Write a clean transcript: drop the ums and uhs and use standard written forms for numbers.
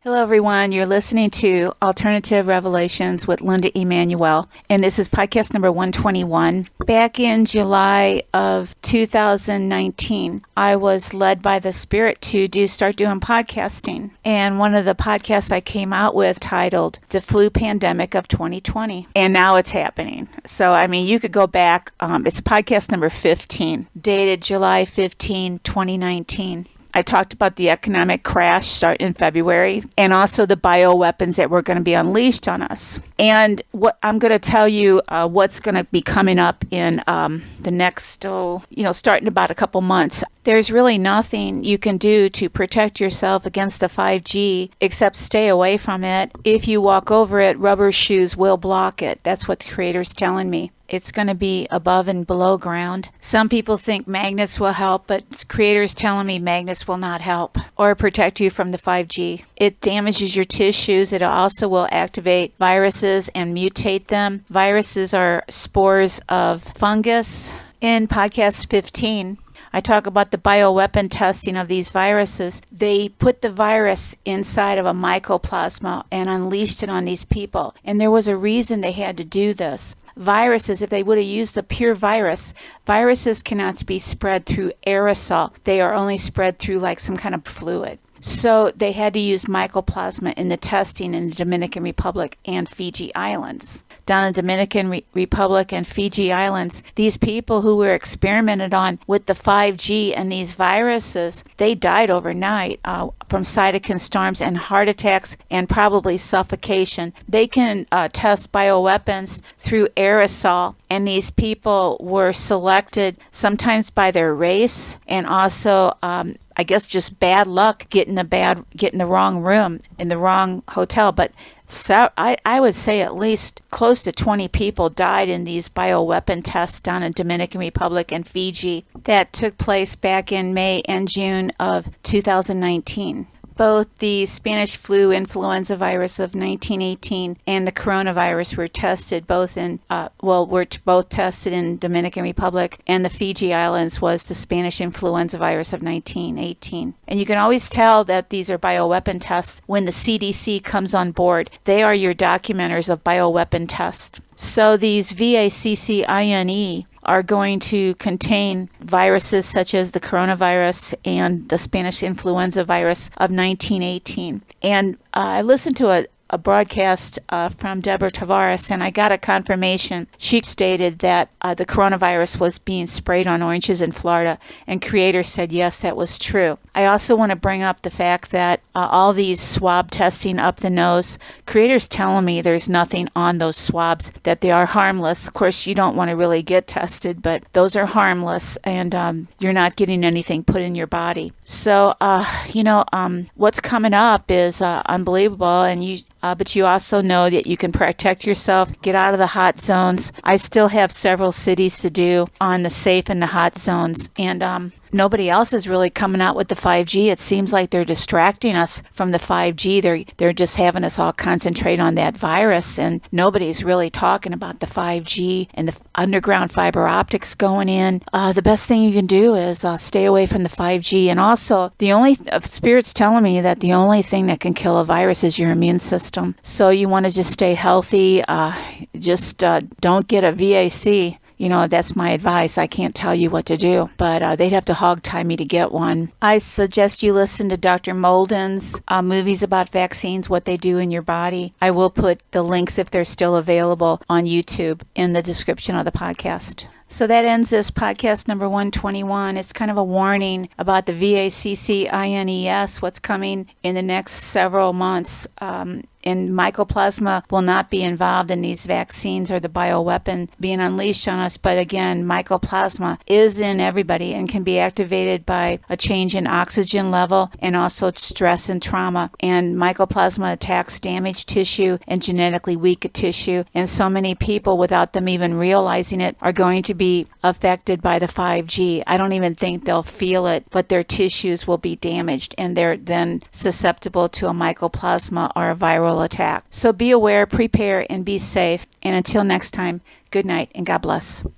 Hello, everyone. You're listening to Alternative Revelations with Linda Emanuel, and this is podcast number 121. Back in July of 2019, I was led by the Spirit to start doing podcasting, and one of the podcasts I came out with titled "The Flu Pandemic of 2020," and now it's happening. So, you could go back. It's podcast number 15, dated July 15, 2019. I talked about the economic crash starting in February and also the bioweapons that were going to be unleashed on us. And what I'm going to tell you what's going to be coming up in the next, starting about a couple months. There's really nothing you can do to protect yourself against the 5G except stay away from it. If you walk over it, rubber shoes will block it. That's what the Creator's telling me. It's going to be above and below ground. Some people think magnets will help, but Creator's telling me magnets will not help or protect you from the 5G. It damages your tissues. It also will activate viruses and mutate them. Viruses are spores of fungus. In podcast 15, I talk about the bioweapon testing of these viruses. They put the virus inside of a mycoplasma and unleashed it on these people. And there was a reason they had to do this. Viruses, if they would have used a pure virus, viruses cannot be spread through aerosol. They are only spread through like some kind of fluid. So they had to use mycoplasma in the testing in the Dominican Republic and Fiji Islands. Down in Dominican Republic and Fiji Islands, these people who were experimented on with the 5G and these viruses, they died overnight from cytokine storms and heart attacks and probably suffocation. They can test bioweapons through aerosol, and these people were selected sometimes by their race and also I guess just bad luck getting the wrong room in the wrong hotel. But so I would say at least close to 20 people died in these bioweapon tests down in Dominican Republic and Fiji that took place back in May and June of 2019. Both the Spanish flu influenza virus of 1918 and the coronavirus were tested both both tested in Dominican Republic, and the Fiji Islands was the Spanish influenza virus of 1918. And you can always tell that these are bioweapon tests when the CDC comes on board. They are your documenters of bioweapon tests. So these VACCINE are going to contain viruses such as the coronavirus and the Spanish influenza virus of 1918. And I listened to a broadcast from Deborah Tavares, and I got a confirmation. She stated that the coronavirus was being sprayed on oranges in Florida, and Creator said yes, that was true. I also want to bring up the fact that all these swab testing up the nose, Creator's telling me there's nothing on those swabs, that they are harmless. Of course, you don't want to really get tested, but those are harmless, and you're not getting anything put in your body. So, what's coming up is unbelievable, and but you also know that you can protect yourself, get out of the hot zones. I still have several cities to do on the safe and the hot zones, and nobody else is really coming out with the 5G. It seems like they're distracting us from the 5G. They're just having us all concentrate on that virus, and nobody's really talking about the 5G and the underground fiber optics going in. The best thing you can do is stay away from the 5G. And also, the only Spirit's telling me that the only thing that can kill a virus is your immune system. So you want to just stay healthy. Don't get a VAC. That's my advice. I can't tell you what to do, but they'd have to hog tie me to get one. I suggest you listen to Dr. Moulden's movies about vaccines, what they do in your body. I will put the links, if they're still available, on YouTube in the description of the podcast. So that ends this podcast number 121. It's kind of a warning about the VACCINES, what's coming in the next several months. And mycoplasma will not be involved in these vaccines or the bioweapon being unleashed on us. But again, mycoplasma is in everybody and can be activated by a change in oxygen level and also stress and trauma. And mycoplasma attacks damaged tissue and genetically weak tissue. And so many people, without them even realizing it, are going to be affected by the 5G. I don't even think they'll feel it, but their tissues will be damaged, and they're then susceptible to a mycoplasma or a viral attack. So be aware, prepare, and be safe. And until next time, good night and God bless.